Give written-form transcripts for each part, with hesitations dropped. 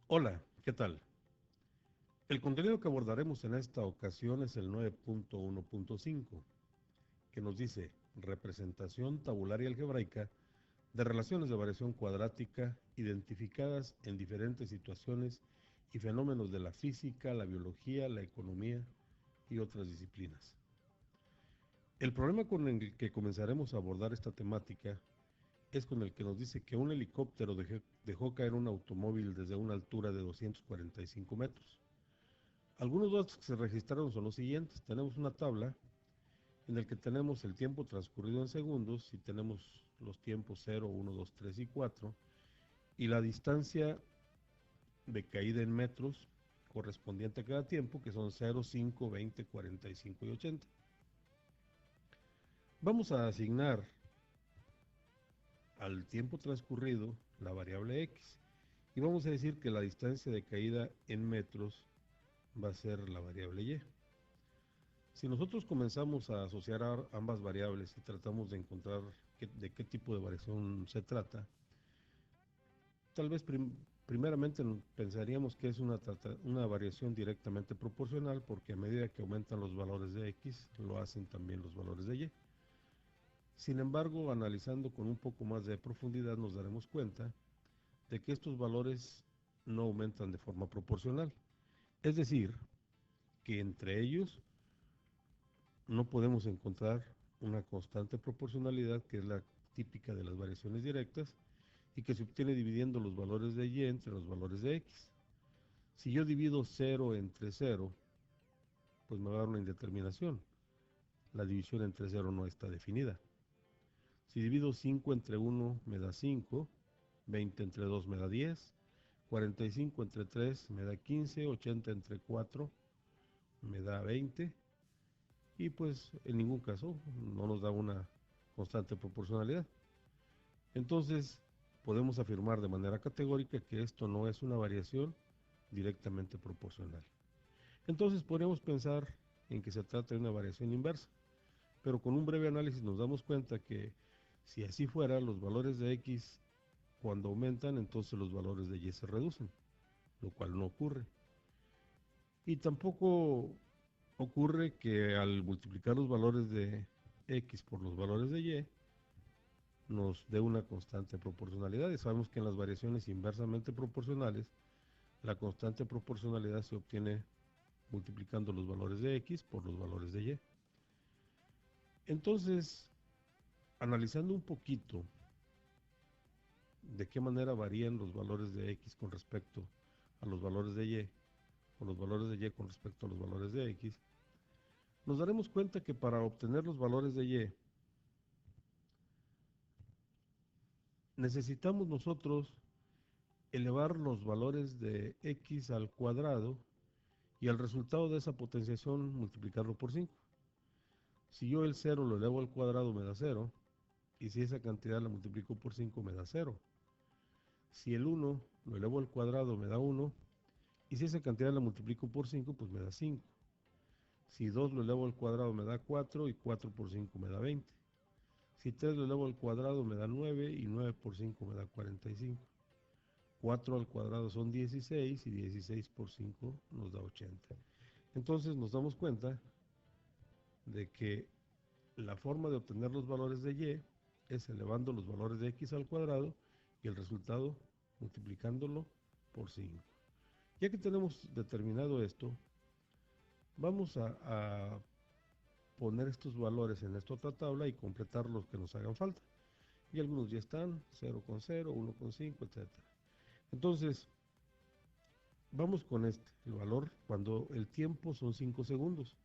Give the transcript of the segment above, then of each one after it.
Hola, ¿qué tal? El contenido que abordaremos en esta ocasión es el 9.1.5, que nos dice representación tabular y algebraica de relaciones de variación cuadrática identificadas en diferentes situaciones y fenómenos de la física, la biología, la economía y otras disciplinas. El problema con el que comenzaremos a abordar esta temática es con el que nos dice que un helicóptero dejó caer un automóvil desde una altura de 245 metros. Algunos datos que se registraron son los siguientes. Tenemos una tabla en la que tenemos el tiempo transcurrido en segundos y tenemos los tiempos 0, 1, 2, 3 y 4 y la distancia de caída en metros correspondiente a cada tiempo, que son 0, 5, 20, 45 y 80. Vamos a asignar al tiempo transcurrido la variable x y vamos a decir que la distancia de caída en metros va a ser la variable y. Si nosotros comenzamos a asociar ambas variables y tratamos de encontrar de qué tipo de variación se trata, tal vez primeramente pensaríamos que es una variación directamente proporcional, porque a medida que aumentan los valores de x, lo hacen también los valores de y. Sin embargo, analizando con un poco más de profundidad, nos daremos cuenta de que estos valores no aumentan de forma proporcional. Es decir, que entre ellos no podemos encontrar una constante proporcionalidad, que es la típica de las variaciones directas, y que se obtiene dividiendo los valores de y entre los valores de x. Si yo divido 0 entre 0, pues me va a dar una indeterminación. La división entre 0 no está definida. Si divido 5 entre 1 me da 5, 20 entre 2 me da 10, 45 entre 3 me da 15, 80 entre 4 me da 20, y pues en ningún caso no nos da una constante proporcionalidad. Entonces podemos afirmar de manera categórica que esto no es una variación directamente proporcional. Entonces podríamos pensar en que se trata de una variación inversa, pero con un breve análisis nos damos cuenta que si así fuera, los valores de x cuando aumentan, entonces los valores de y se reducen, lo cual no ocurre. Y tampoco ocurre que al multiplicar los valores de x por los valores de y nos dé una constante proporcionalidad. Y sabemos que en las variaciones inversamente proporcionales, la constante proporcionalidad se obtiene multiplicando los valores de x por los valores de y. Entonces, analizando un poquito de qué manera varían los valores de x con respecto a los valores de y, o los valores de y con respecto a los valores de x, nos daremos cuenta que para obtener los valores de y, necesitamos nosotros elevar los valores de x al cuadrado y al resultado de esa potenciación multiplicarlo por 5. Si yo el 0 lo elevo al cuadrado me da 0, y si esa cantidad la multiplico por 5 me da 0. Si el 1 lo elevo al cuadrado me da 1, y si esa cantidad la multiplico por 5 pues me da 5. Si 2 lo elevo al cuadrado me da 4, y 4 por 5 me da 20. Si 3 lo elevo al cuadrado me da 9, y 9 por 5 me da 45. 4 al cuadrado son 16, y 16 por 5 nos da 80. Entonces nos damos cuenta de que la forma de obtener los valores de y es elevando los valores de x al cuadrado y el resultado multiplicándolo por 5. Ya que tenemos determinado esto, vamos a poner estos valores en esta otra tabla y completar los que nos hagan falta. Y algunos ya están, 0,0, 1,5, etc. Entonces, vamos con el valor cuando el tiempo son 5 segundos.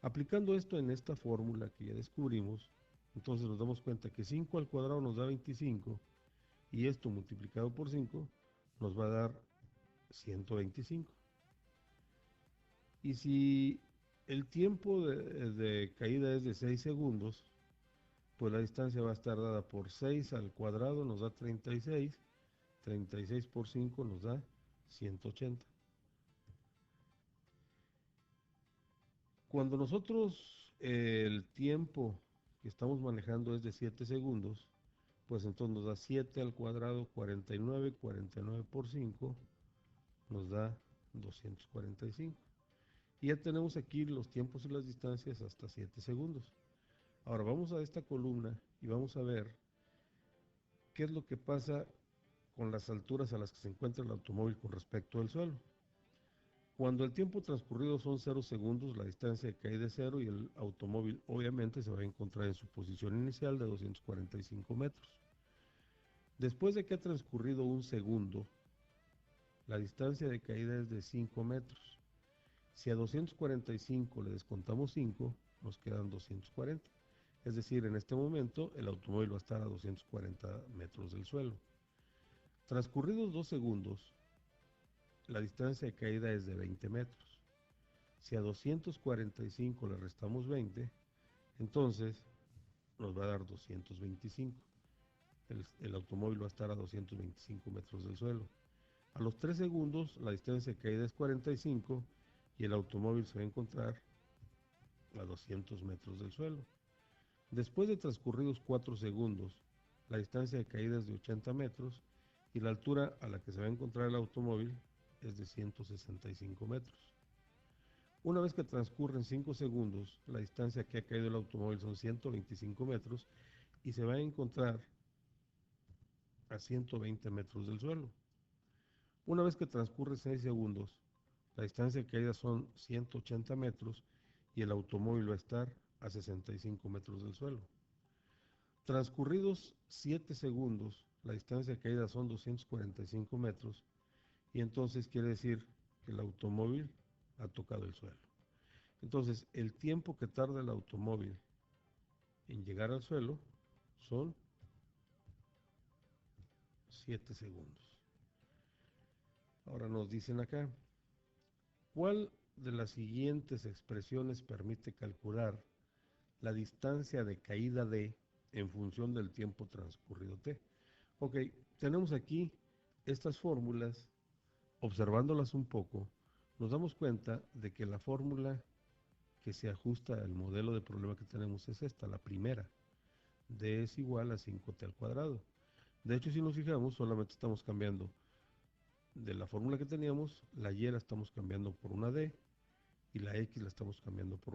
Aplicando esto en esta fórmula que ya descubrimos, entonces nos damos cuenta que 5 al cuadrado nos da 25, y esto multiplicado por 5 nos va a dar 125. Y si el tiempo de caída es de 6 segundos, pues la distancia va a estar dada por 6 al cuadrado, nos da 36, 36 por 5 nos da 180. Cuando nosotros el tiempo que estamos manejando es de 7 segundos, pues entonces nos da 7 al cuadrado, 49, 49 por 5 nos da 245. Y ya tenemos aquí los tiempos y las distancias hasta 7 segundos. Ahora vamos a esta columna y vamos a ver qué es lo que pasa con las alturas a las que se encuentra el automóvil con respecto al suelo. Cuando el tiempo transcurrido son 0 segundos, la distancia de caída es 0 y el automóvil obviamente se va a encontrar en su posición inicial de 245 metros. Después de que ha transcurrido un segundo, la distancia de caída es de 5 metros. Si a 245 le descontamos 5, nos quedan 240. Es decir, en este momento el automóvil va a estar a 240 metros del suelo. Transcurridos 2 segundos, la distancia de caída es de 20 metros. Si a 245 le restamos 20, entonces nos va a dar 225. El automóvil va a estar a 225 metros del suelo. A los 3 segundos, la distancia de caída es 45 y el automóvil se va a encontrar a 200 metros del suelo. Después de transcurridos 4 segundos, la distancia de caída es de 80 metros y la altura a la que se va a encontrar el automóvil es de 165 metros. Una vez que transcurren 5 segundos, la distancia que ha caído el automóvil son 125 metros y se va a encontrar a 120 metros del suelo. Una vez que transcurre 6 segundos, la distancia de caída son 180 metros y el automóvil va a estar a 65 metros del suelo. Transcurridos 7 segundos, la distancia de caída son 245 metros y entonces quiere decir que el automóvil ha tocado el suelo. Entonces, el tiempo que tarda el automóvil en llegar al suelo son 7 segundos. Ahora nos dicen acá, ¿cuál de las siguientes expresiones permite calcular la distancia de caída D en función del tiempo transcurrido T? Ok, tenemos aquí estas fórmulas. Observándolas un poco, nos damos cuenta de que la fórmula que se ajusta al modelo de problema que tenemos es esta, la primera. D es igual a 5t al cuadrado. De hecho, si nos fijamos, solamente estamos cambiando de la fórmula que teníamos, la y la estamos cambiando por una d y la x la estamos cambiando por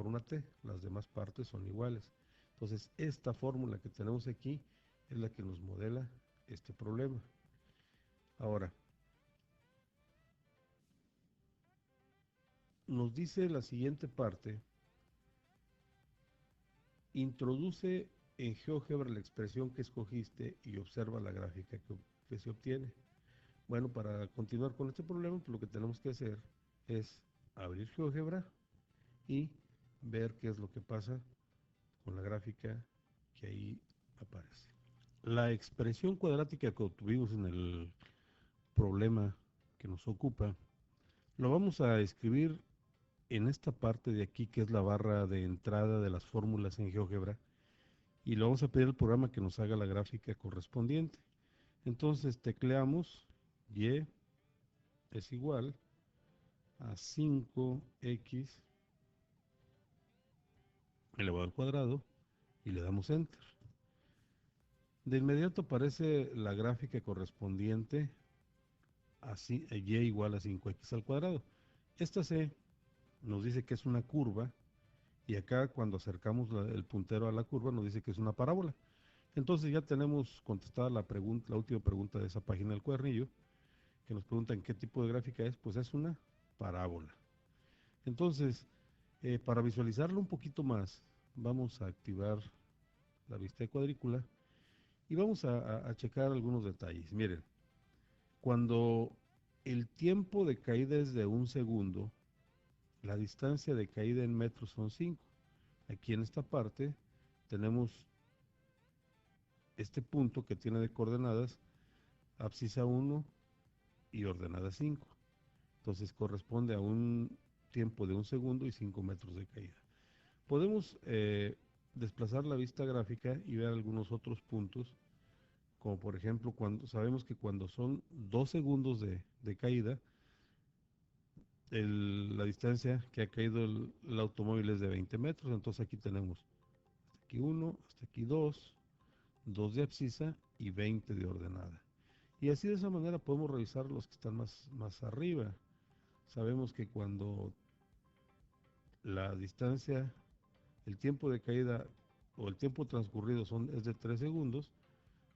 una t. Las demás partes son iguales. Entonces, esta fórmula que tenemos aquí es la que nos modela este problema. Ahora, nos dice la siguiente parte, introduce en GeoGebra la expresión que escogiste y observa la gráfica que se obtiene. Bueno, para continuar con este problema, pues lo que tenemos que hacer es abrir GeoGebra y ver qué es lo que pasa con la gráfica que ahí aparece. La expresión cuadrática que obtuvimos en el problema que nos ocupa, lo vamos a escribir en esta parte de aquí, que es la barra de entrada de las fórmulas en GeoGebra, y le vamos a pedir al programa que nos haga la gráfica correspondiente. Entonces tecleamos y es igual a 5x elevado al cuadrado y le damos enter. De inmediato aparece la gráfica correspondiente a y igual a 5x al cuadrado. Esta c nos dice que es una curva y acá cuando acercamos el puntero a la curva nos dice que es una parábola. Entonces ya tenemos contestada la última pregunta de esa página del cuadernillo, que nos preguntan qué tipo de gráfica es. Pues es una parábola. Entonces, para visualizarlo un poquito más, vamos a activar la vista de cuadrícula y vamos a checar algunos detalles. Miren, cuando el tiempo de caída es de 1 segundo, la distancia de caída en metros son 5. Aquí en esta parte tenemos este punto que tiene de coordenadas abscisa 1 y ordenada 5. Entonces corresponde a un tiempo de 1 segundo y 5 metros de caída. Podemos desplazar la vista gráfica y ver algunos otros puntos, como por ejemplo, sabemos que cuando son 2 segundos de caída, la distancia que ha caído el automóvil es de 20 metros. Entonces aquí tenemos hasta aquí 1, hasta aquí 2, 2 de abscisa y 20 de ordenada. Y así de esa manera podemos revisar los que están más arriba. Sabemos que cuando la distancia, el tiempo de caída o el tiempo transcurrido es de 3 segundos,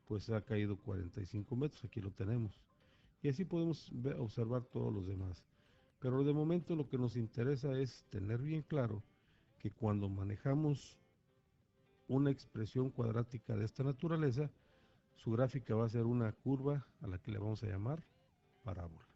pues ha caído 45 metros, aquí lo tenemos. Y así podemos observar todos los demás. Pero de momento lo que nos interesa es tener bien claro que cuando manejamos una expresión cuadrática de esta naturaleza, su gráfica va a ser una curva a la que le vamos a llamar parábola.